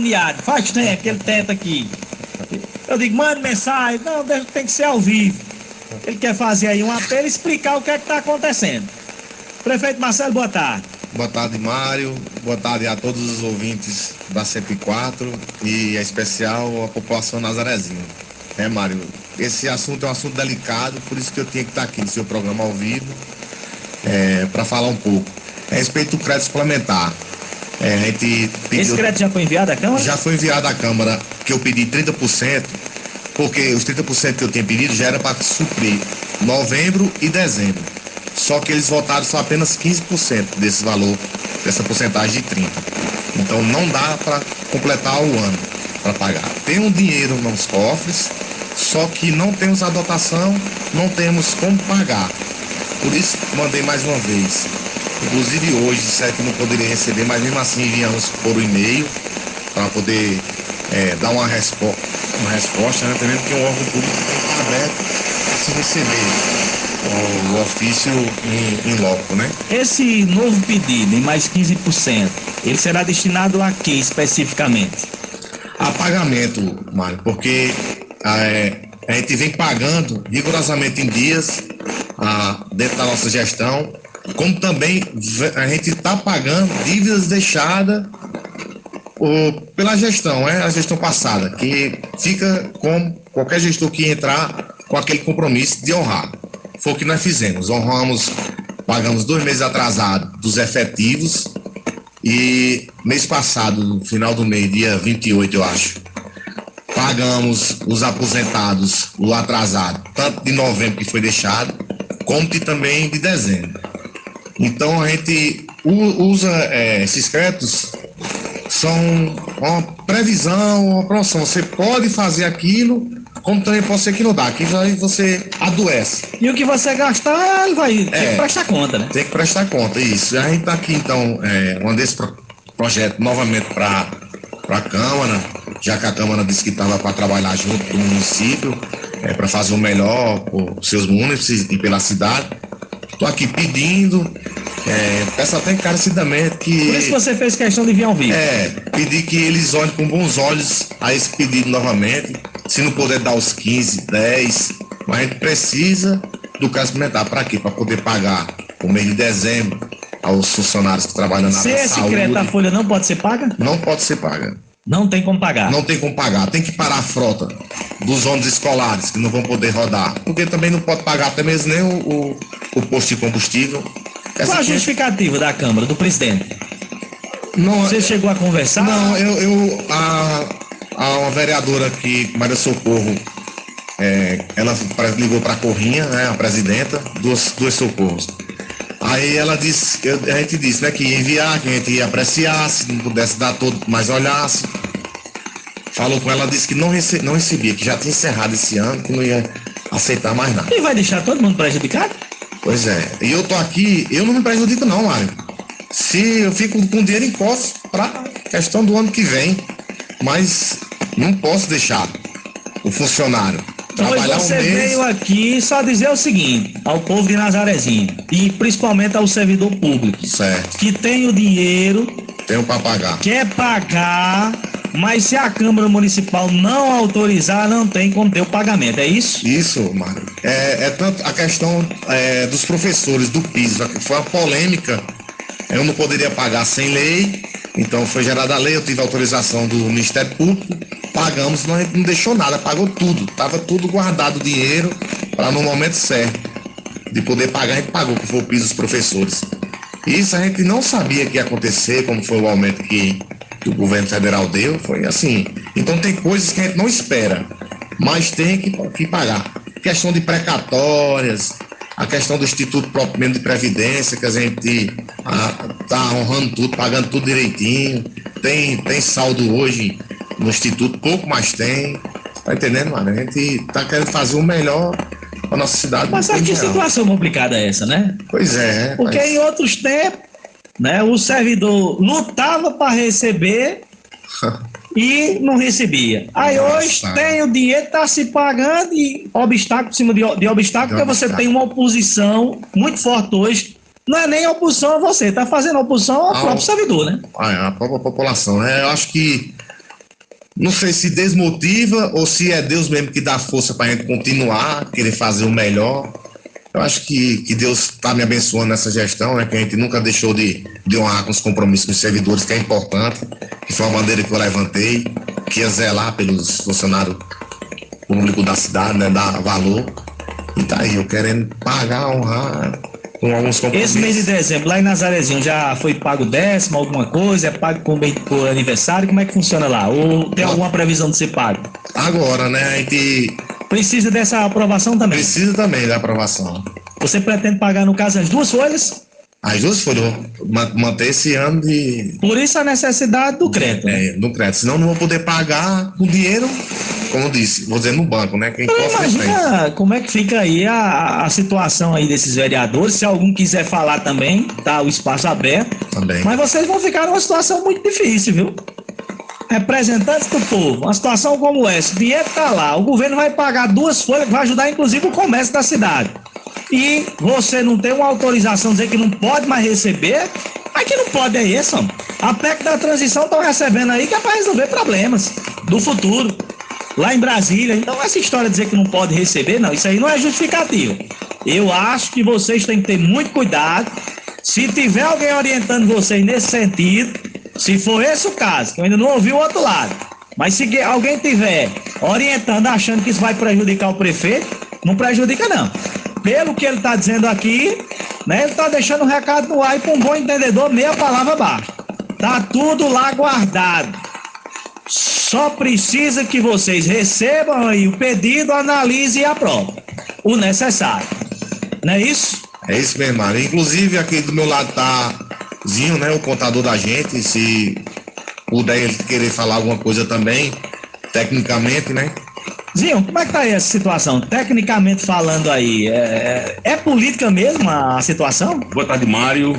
agoniado, faz tempo que ele tenta aqui. Eu digo, mande mensagem, não, tem que ser ao vivo. Ele quer fazer aí um apelo e explicar o que é que está acontecendo. Prefeito Marcelo, boa tarde. Boa tarde, Mário. Boa tarde a todos os ouvintes da 104 e, em especial, a população nazarezinha. Mário, esse assunto é um assunto delicado, por isso que eu tinha que estar aqui no seu programa ao vivo para falar um pouco. A respeito do crédito suplementar. A gente pediu... Esse crédito já foi enviado à Câmara? Já foi enviado à Câmara, que eu pedi 30%, porque os 30% que eu tinha pedido já era para suprir novembro e dezembro. Só que eles votaram só apenas 15% desse valor, dessa porcentagem de 30%. Então não dá para completar o ano para pagar. Tem um dinheiro nos cofres, só que não temos a dotação, não temos como pagar. Por isso mandei mais uma vez. Inclusive hoje disseram que não poderia receber, mas mesmo assim enviamos por e-mail para poder dar uma resposta, né? Também porque o órgão público está aberto a se receber o ofício em loco, né? Esse novo pedido, em mais 15%, ele será destinado a que especificamente? A pagamento, Mário, porque a gente vem pagando rigorosamente em dias dentro da nossa gestão, como também a gente está pagando dívidas deixadas pela gestão, a gestão passada, que fica com qualquer gestor que entrar com aquele compromisso de honrar. Foi o que nós fizemos, pagamos 2 meses atrasados dos efetivos e mês passado, no final do mês, dia 28 eu acho, pagamos os aposentados, o atrasado, tanto de novembro que foi deixado, como também de dezembro. Então a gente usa esses créditos, são uma previsão, uma promoção. Você pode fazer aquilo, como também pode ser que não dá, que aí você adoece. E o que você gastar, ele vai ter que prestar conta, né? Tem que prestar conta, isso. A gente está aqui então, mandei esse projeto novamente para a Câmara, já que a Câmara disse que estava para trabalhar junto com o município, para fazer o melhor por seus munícipes e pela cidade. Estou aqui pedindo, peço até encarecidamente que... Por isso você fez questão de vir ao vivo. Pedir que eles olhem com bons olhos a esse pedido novamente, se não puder dar os 15, 10, mas a gente precisa do crédito suplementar. Para quê? Para poder pagar o mês de dezembro aos funcionários que trabalham na área da saúde. Se esse crédito da Folha não pode ser paga? Não pode ser paga. Não tem como pagar? Não tem como pagar. Tem que parar a frota dos ônibus escolares que não vão poder rodar, porque também não pode pagar até mesmo nem o posto de combustível. Qual a justificativa da Câmara, do presidente? Não, você chegou a conversar? Não, uma vereadora aqui, Maria Socorro, ela ligou para a Corrinha, né, a presidenta, duas socorros. Aí ela disse, a gente disse, né, que ia enviar, que a gente ia apreciar, se não pudesse dar todo, mas olhasse. Falou com ela, disse que não recebia, que já tinha encerrado esse ano, que não ia aceitar mais nada. E vai deixar todo mundo prejudicado? Pois é, e eu tô aqui, eu não me prejudico não, Mário. Se eu fico com dinheiro em cofre para questão do ano que vem, mas não posso deixar o funcionário trabalhar você veio aqui só dizer o seguinte ao povo de Nazarezinho e principalmente ao servidor público, certo, que tem o dinheiro, tenho para pagar, quer pagar, mas se a Câmara Municipal não autorizar, não tem como ter o pagamento, é isso? Isso, Mário. Tanto a questão dos professores do piso, foi uma polêmica. Eu não poderia pagar sem lei, então foi gerada a lei, eu tive autorização do Ministério Público, pagamos, não deixou nada, pagou tudo, estava tudo guardado o dinheiro para no momento certo de poder pagar, a gente pagou, que foi o piso dos professores. Isso a gente não sabia que ia acontecer, como foi o aumento que o governo federal deu, foi assim. Então tem coisas que a gente não espera, mas tem que pagar. Questão de precatórias, a questão do Instituto próprio mesmo de Previdência, que a gente está honrando tudo, pagando tudo direitinho. Tem saldo hoje no Instituto, pouco mais tem. Tá entendendo, mano? A gente está querendo fazer o melhor para nossa cidade. Mas sabe que situação complicada é essa, né? Pois é. Porque em outros tempos, né, o servidor lutava para receber e não recebia. Aí hoje tem o dinheiro, está se pagando e obstáculo em cima de obstáculo, porque você tem uma oposição muito forte hoje. Não é nem oposição a você, está fazendo oposição ao próprio servidor, né? A própria população, né? Eu acho que não sei se desmotiva ou se é Deus mesmo que dá força para a gente continuar, querer fazer o melhor. Eu acho que Deus está me abençoando nessa gestão, né? Que a gente nunca deixou de honrar com os compromissos com os servidores, que é importante, que foi uma bandeira que eu levantei, que ia zelar pelos funcionários públicos da cidade, né? Dar valor. E tá aí, eu querendo pagar, honrar com alguns compromissos. Esse mês de dezembro, lá em Nazarezinho, já foi pago 10º, alguma coisa? É pago por aniversário? Como é que funciona lá? Ou tem alguma previsão de ser pago? Agora, né? A gente precisa dessa aprovação também? Precisa também da aprovação. Você pretende pagar, no caso, as 2 folhas? As 2 folhas, manter esse ano de... Por isso a necessidade do crédito. Do crédito, senão não vou poder pagar com dinheiro, como eu disse, vou dizer no banco, né? Quem imagina como é que fica aí a situação aí desses vereadores, se algum quiser falar também, tá o espaço aberto. Também. Mas vocês vão ficar numa situação muito difícil, viu? Representantes do povo, uma situação como essa, o dinheiro está lá, o governo vai pagar 2 folhas que vai ajudar inclusive o comércio da cidade. E você não tem uma autorização dizer que não pode mais receber, mas que não pode é isso, homem. A PEC da transição estão recebendo aí que é para resolver problemas do futuro, lá em Brasília. Então essa história de dizer que não pode receber, não, isso aí não é justificativo. Eu acho que vocês têm que ter muito cuidado. Se tiver alguém orientando vocês nesse sentido, se for esse o caso, que eu ainda não ouvi o outro lado, mas se alguém tiver orientando, achando que isso vai prejudicar o prefeito, não prejudica não. Pelo que ele está dizendo aqui, né, ele está deixando um recado no ar e para um bom entendedor, meia palavra baixa. Tá tudo lá guardado. Só precisa que vocês recebam aí o pedido, analisem e aprovem o necessário. Não é isso? É isso mesmo, Mário. Inclusive aqui do meu lado tá Zinho, né, o contador da gente, se puder ele querer falar alguma coisa também, tecnicamente, né? Zinho, como é que tá aí essa situação? Tecnicamente falando aí, é política mesmo a situação? Boa tarde, Mário.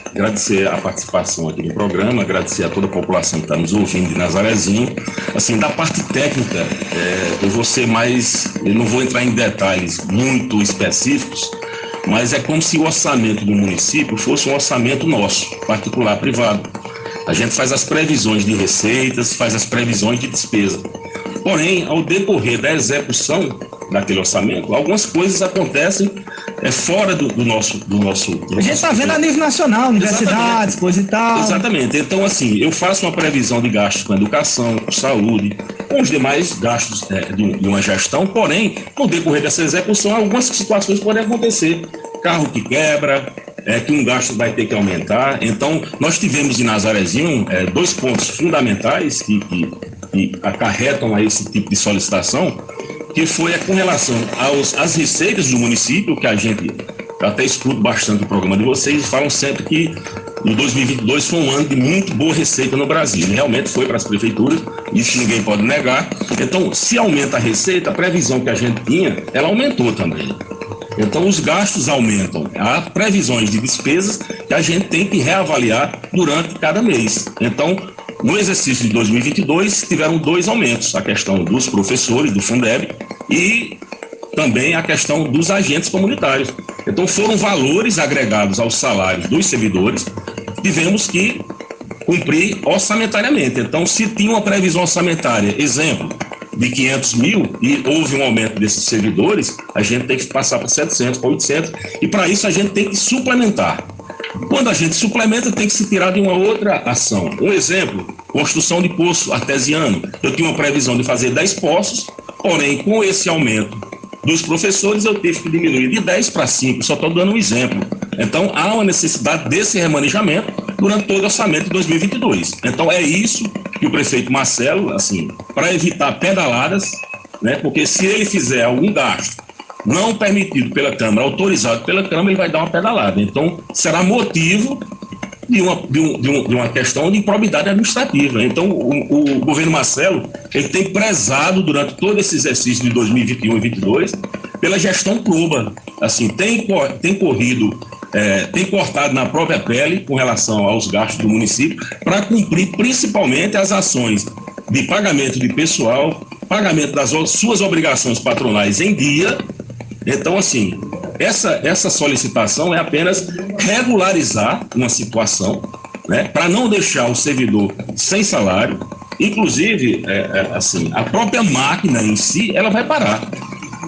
Agradecer a participação aqui no programa, agradecer a toda a população que está nos ouvindo de Nazarezinho. Assim, da parte técnica, eu não vou entrar em detalhes muito específicos, mas é como se o orçamento do município fosse um orçamento nosso, particular, privado. A gente faz as previsões de receitas, faz as previsões de despesa. Porém, ao decorrer da execução daquele orçamento, algumas coisas acontecem fora do nosso... A gente está vendo a nível nacional, universidades, coisa e tal. Exatamente. Então, assim, eu faço uma previsão de gastos com educação, com saúde, com os demais gastos de uma gestão, porém, no decorrer dessa execução, algumas situações podem acontecer. Carro que quebra, que um gasto vai ter que aumentar. Então, nós tivemos em Nazarezinho 2 pontos fundamentais que acarretam a esse tipo de solicitação, que foi com relação às receitas do município, que a gente até escuto bastante o programa de vocês, falam sempre que o 2022 foi um ano de muito boa receita no Brasil. Realmente foi para as prefeituras, isso ninguém pode negar. Então, se aumenta a receita, a previsão que a gente tinha, ela aumentou também. Então, os gastos aumentam. Há previsões de despesas que a gente tem que reavaliar durante cada mês. Então, no exercício de 2022, tiveram 2 aumentos, a questão dos professores, do Fundeb, e também a questão dos agentes comunitários. Então, foram valores agregados aos salários dos servidores, tivemos que cumprir orçamentariamente. Então, se tinha uma previsão orçamentária, exemplo, de 500 mil e houve um aumento desses servidores, a gente tem que passar para 700, para 800, e para isso a gente tem que suplementar. Quando a gente suplementa, tem que se tirar de uma outra ação. Um exemplo, construção de poço artesiano. Eu tinha uma previsão de fazer 10 poços, porém, com esse aumento dos professores, eu tive que diminuir de 10 para 5, só estou dando um exemplo. Então, há uma necessidade desse remanejamento durante todo o orçamento de 2022. Então, é isso que o prefeito Marcelo, assim, para evitar pedaladas, né, porque se ele fizer algum gasto não permitido pela Câmara, autorizado pela Câmara, ele vai dar uma pedalada. Então, será motivo de uma questão de improbidade administrativa. Então, o governo Marcelo, ele tem prezado durante todo esse exercício de 2021 e 2022 pela gestão proba. Assim, tem cortado na própria pele com relação aos gastos do município para cumprir principalmente as ações de pagamento de pessoal, pagamento das suas obrigações patronais em dia. Então, assim, essa solicitação é apenas regularizar uma situação, né, para não deixar o servidor sem salário, Inclusive, assim, a própria máquina em si, ela vai parar,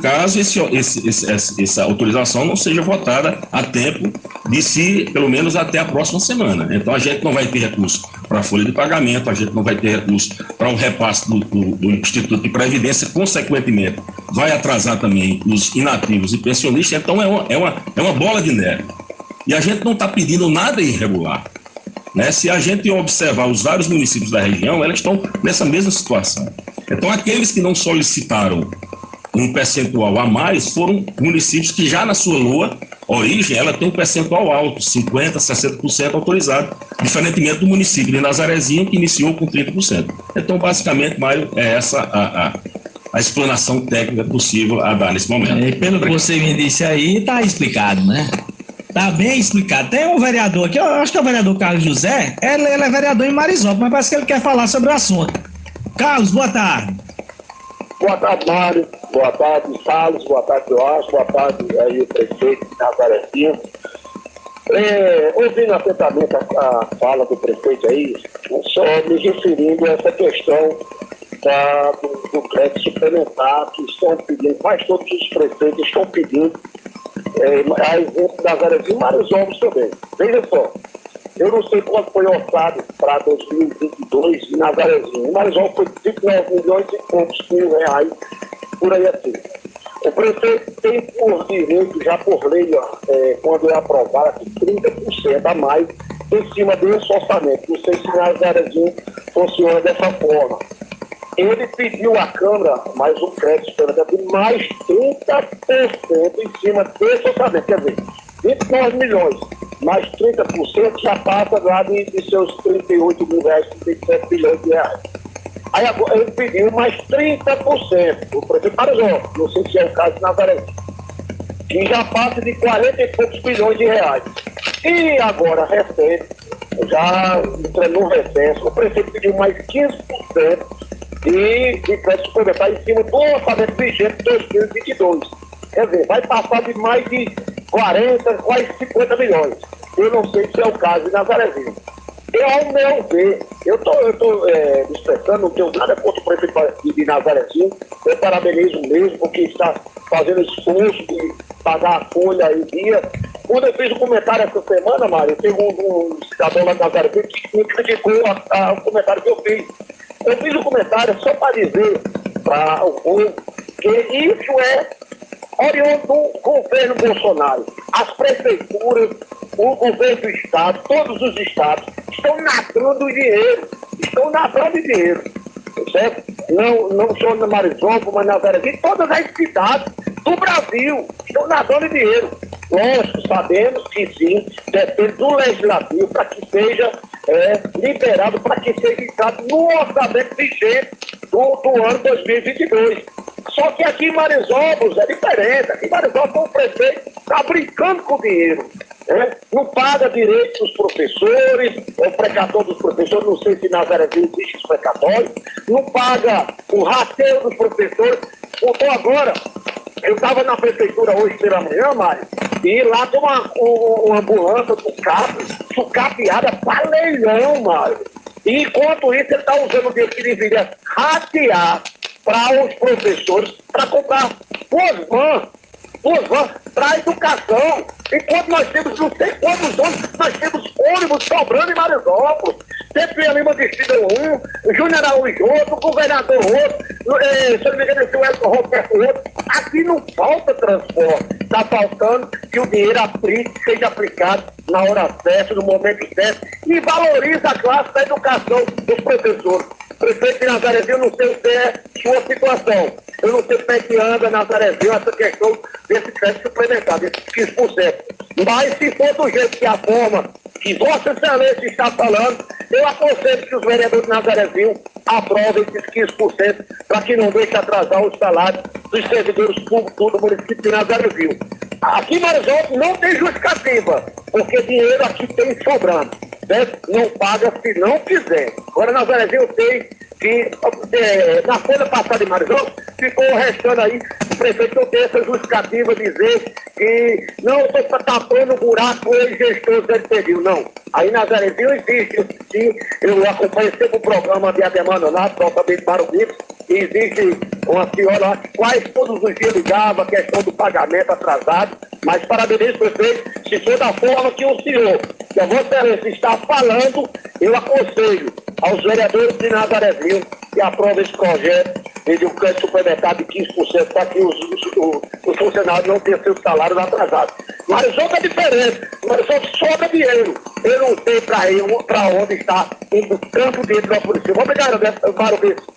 caso essa autorização não seja votada a tempo de si, pelo menos até a próxima semana. Então, a gente não vai ter recurso para a folha de pagamento, a gente não vai ter recurso para o repasse do Instituto de Previdência, consequentemente, vai atrasar também os inativos e pensionistas. Então, é uma bola de neve. E a gente não está pedindo nada irregular, né? Se a gente observar os vários municípios da região, elas estão nessa mesma situação. Então, aqueles que não solicitaram um percentual a mais foram municípios que já na sua origem ela tem um percentual alto, 50%, 60% autorizado, diferentemente do município de Nazarezinho, que iniciou com 30%. Então, basicamente, Mário, é essa a explanação técnica possível a dar nesse momento. E pelo que você me disse aí, está explicado, né? Está bem explicado. Tem um vereador aqui, eu acho que é o vereador Carlos José, ele é vereador em Marizópolis, mas parece que ele quer falar sobre o assunto. Carlos, boa tarde. Boa tarde, Mário. Boa tarde, Salles. Boa tarde, Joás. Boa tarde, aí, o prefeito de Nazarezinho. Ouvindo atentamente a fala do prefeito aí, só me referindo a essa questão do crédito suplementar que estão pedindo, mas todos os prefeitos estão pedindo, a exemplo de Nazarezinho e Marizópolis também. Veja só, eu não sei quanto foi orçado para 2022 em Nazarezinho. Em Marizópolis foi 29 milhões e poucos mil reais, por aí assim. O prefeito tem por direito, já por lei, quando é aprovado, 30% a mais em cima desse orçamento. Não sei se Nazarezinho funciona dessa forma. Ele pediu à Câmara mais um crédito suplementar de mais 30% em cima desse orçamento. Quer dizer, 29 milhões, mais 30% já passa lá de seus 38 mil reais, 37 bilhões de reais. Aí agora ele pediu mais 30%, o prefeito Marizópolis, não sei se é o caso de Nazaré, que já passa de 40 e poucos bilhões de reais. E agora, recente, já entrando no recesso, o prefeito pediu mais 15% de crédito suplementar em cima do orçamento vigente de 2022. Quer dizer, vai passar de mais de 40, quase 50 milhões. Eu não sei se é o caso de Nazarezinho. Ao meu ver, eu estou me expressando, não tenho nada contra o prefeito de Nazarezinho. Eu parabenizo mesmo, porque está fazendo esforço de pagar a folha em dia. Quando eu fiz um comentário essa semana, Mário, teve um cidadão lá de Nazarezinho que me criticou o comentário que eu fiz. Eu fiz um comentário só para dizer para o povo que isso é oriundo do governo Bolsonaro. As prefeituras, o governo do estado, todos os estados estão nadando dinheiro. Certo? Não só na Marizópolis, mas na Nazarezinho, todas as cidades do Brasil estão nadando dinheiro. Lógico, sabemos que sim, depende do legislativo para que seja liberado, para que seja entrado no orçamento vigente do ano 2022. Só que aqui em Marizópolis é diferente. Aqui em Marizópolis o prefeito está brincando com o dinheiro. Não paga direito dos professores, é o precatório dos professores, não sei se na Nazarezinho existe esse precatório, não paga o rateio dos professores. Então agora, eu estava na prefeitura hoje pela manhã, Mário, e lá tem uma ambulância do CAP, sucateada para leilão, Mário. E enquanto isso, ele está usando o dinheiro que deveria ratear para os professores, para comprar duas vans para a educação. Enquanto nós temos não sei quantos ônibus, nós temos ônibus sobrando em Marizópolis. Sempre a Lima Descida um, Júnior Araújo outro, o governador outro, se eu não me engano, esse Elton Roberto outro. Aqui não falta transporte. Está faltando que o dinheiro seja aplicado na hora certa, no momento certo, e valorize a classe da educação dos professores. Prefeito de Nazarezinho, eu não sei se é sua situação. Eu não sei como é que anda Nazarezinho essa questão desse crédito suplementar, desses 15%. Mas se for do jeito que a forma que Vossa Excelência está falando, eu aconselho que os vereadores de Nazarezinho aprovem esses 15% para que não deixe atrasar os salários dos servidores públicos do município de Nazarezinho. Aqui em Marizópolis não tem justificativa, porque dinheiro aqui tem sobrando. Não paga se não quiser. Agora, Nazarezinho, eu sei que na folha passada de Marizópolis ficou restando aí, o prefeito não tem essa justificativa dizer que não estou tapando o buraco que o gestor ele pediu, não. Aí Nazarezinho existe, sim, eu acompanho sempre o programa de Ademar lá, totalmente para o vivo, e existe uma senhora lá, quase todos os dias ligava a questão do pagamento atrasado, mas parabenizo, prefeito, se for da forma que o senhor, que a Vossa Excelência está falando, eu aconselho aos vereadores de Nazarezinho que aprovem esse projeto de um crédito suplementar de 15% para que os funcionários não tenham seus salários atrasados. Marisol é diferente, Marisol sobra dinheiro. Eu não sei para onde está indo tanto dinheiro da polícia. Obrigado, Mário Bispo.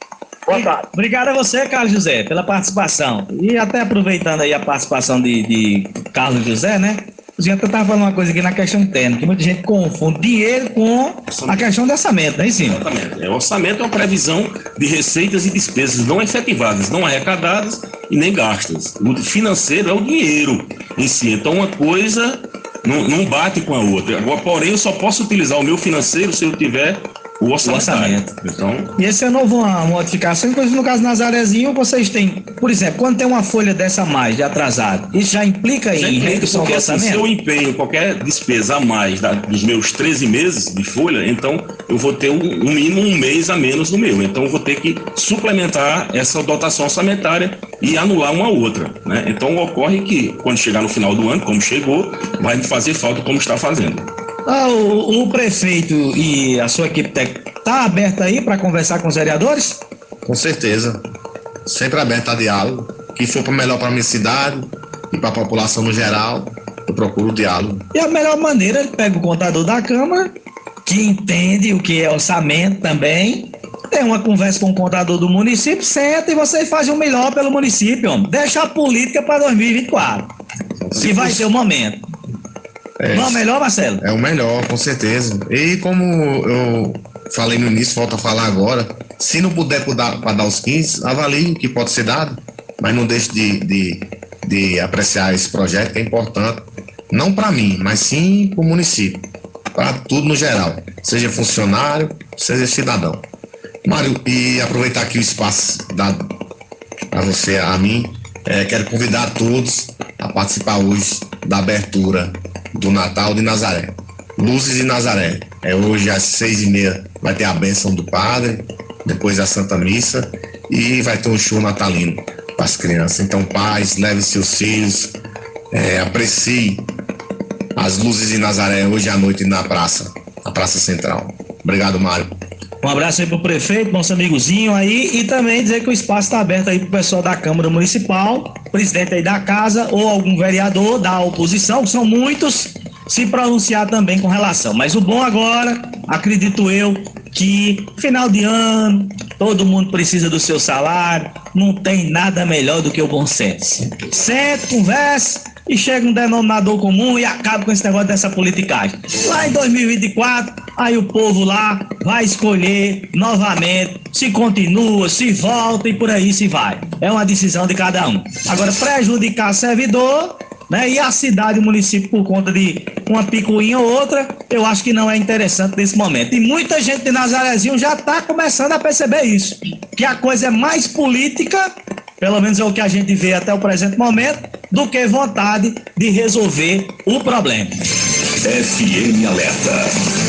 Boa tarde. Obrigado a você, Carlos José, pela participação. E até aproveitando aí a participação de Carlos José, né? A gente estava falando uma coisa aqui na questão interna, que muita gente confunde dinheiro com a questão de orçamento, né, sim? Exatamente. O orçamento é uma previsão de receitas e despesas não efetivadas, não arrecadadas e nem gastas. O financeiro é o dinheiro em si. Então, uma coisa não bate com a outra. Agora, porém, eu só posso utilizar o meu financeiro se eu tiver o orçamento. Então... E esse é novo, uma modificação, inclusive no caso Nazarezinho, vocês têm, por exemplo, quando tem uma folha dessa a mais de atrasado, isso já implica em redução do orçamento? Se eu empenho qualquer despesa a mais dos meus 13 meses de folha, então eu vou ter um mínimo um mês a menos no meu. Então eu vou ter que suplementar essa dotação orçamentária e anular uma outra, né? Então ocorre que quando chegar no final do ano, como chegou, vai me fazer falta como está fazendo. O prefeito e a sua equipe técnica está aberta aí para conversar com os vereadores? Com certeza. Sempre aberto a diálogo. O que for melhor para a minha cidade e para a população no geral, eu procuro o diálogo. E a melhor maneira, ele pega o contador da Câmara, que entende o que é orçamento também, tem uma conversa com o contador do município, senta e você faz o melhor pelo município, homem. Deixa a política para 2024, que vai ser o momento. Não é o melhor, Marcelo? É o melhor, com certeza. E como eu falei no início, volto a falar agora, se não puder para dar os 15, avalie o que pode ser dado, mas não deixe de apreciar esse projeto, que é importante, não para mim, mas sim para o município, para tudo no geral, seja funcionário, seja cidadão. Mário, e aproveitar aqui o espaço dado a você, a mim, quero convidar a todos a participar hoje da abertura do Natal de Nazaré. Luzes de Nazaré. Hoje às 6h30 vai ter a bênção do padre, depois a Santa Missa e vai ter um show natalino para as crianças. Então, pais, leve seus filhos, aprecie as luzes de Nazaré hoje à noite na Praça Central. Obrigado, Mário. Um abraço aí pro prefeito, nosso amigozinho aí, e também dizer que o espaço está aberto aí pro pessoal da Câmara Municipal, presidente aí da casa ou algum vereador da oposição, que são muitos, se pronunciar também com relação. Mas o bom agora, acredito eu, que final de ano, todo mundo precisa do seu salário, não tem nada melhor do que o bom senso. Senta, conversa e chega um denominador comum e acaba com esse negócio dessa politicagem. Lá em 2024, aí o povo lá vai escolher novamente se continua, se volta e por aí se vai. É uma decisão de cada um. Agora, prejudicar servidor, né, e a cidade e o município por conta de uma picuinha ou outra, eu acho que não é interessante nesse momento. E muita gente de Nazarezinho já está começando a perceber isso, que a coisa é mais política, pelo menos é o que a gente vê até o presente momento, do que vontade de resolver o problema. FM Alerta.